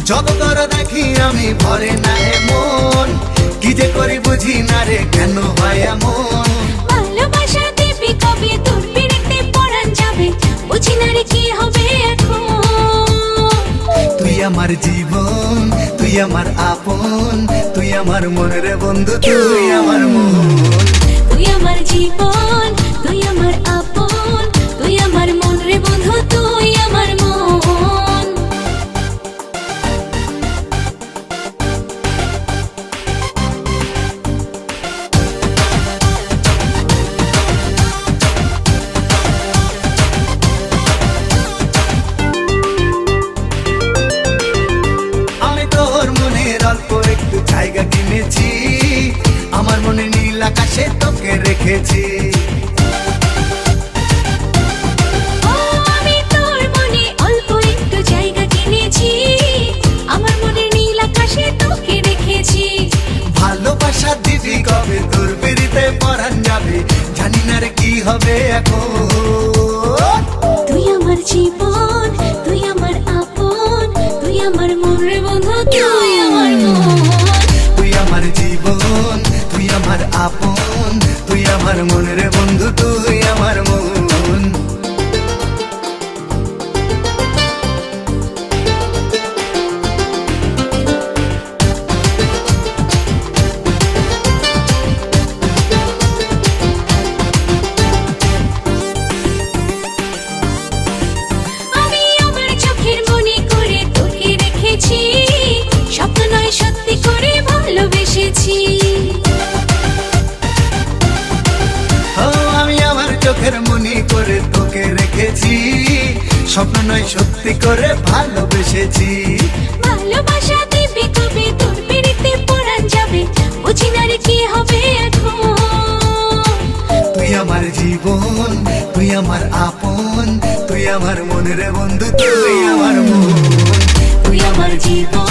যত তোর দেখি আমি ভরে না মন, কি যে করি বুঝি না রে কেন হয় এমন। ভালোবাসা দিবি কবে তোর পিড়িতে পরাণ যাবে, বুঝি না রে কি হবে এখন। তুই আমার জীবন, তুই আমার আপন, তুই আমার মন রে বন্ধু, তুই আমার মন। তুই আমার জীবন, তুই আমার আপন, তুই আমার মন রে বন্ধু, তুই আমার মন। আমি তোর মনের অল্প একটু জায়গা কিনেছি, আমার মনে নীল আকাশে তোকে রেখেছি। আমি তোর মনে অল্প একটু জায়গা কিনেছি, আমার মনে নীল আকাশে তোকে রেখেছি। ভালোবাসা দিবি কবে তোর পিড়িতে পরাণ যাবে, জানি না রে কি হবে এখন। তুই আমার জীবন, তুই আমার আপন, তুই আমার মন রে বন্ধু, তুই আমার মন। তুই আমার জীবন, তুই আমার আপন, তুই আমার মন রে বন্ধু, তুই আমার মন। আমি আমার চোখের মনে করে তোকে রেখেছি, স্বপ্ন নয় সত্যি করে ভালোবেসেছি। ও আমি আমার চোখের মনি করে তোকে রেখেছি, স্বপ্ন নয় সত্যি করে ভালোবেসেছি। ভালোবাসা দিবি কবে তোর পিড়িতে পরাণ যাবে, বুঝি না রে কি হবে এখন। তুই আমার জীবন, তুই আমার আপন, তুই আমার মন রে বন্ধু, তুই আমার মন। তুই আমার জীবন,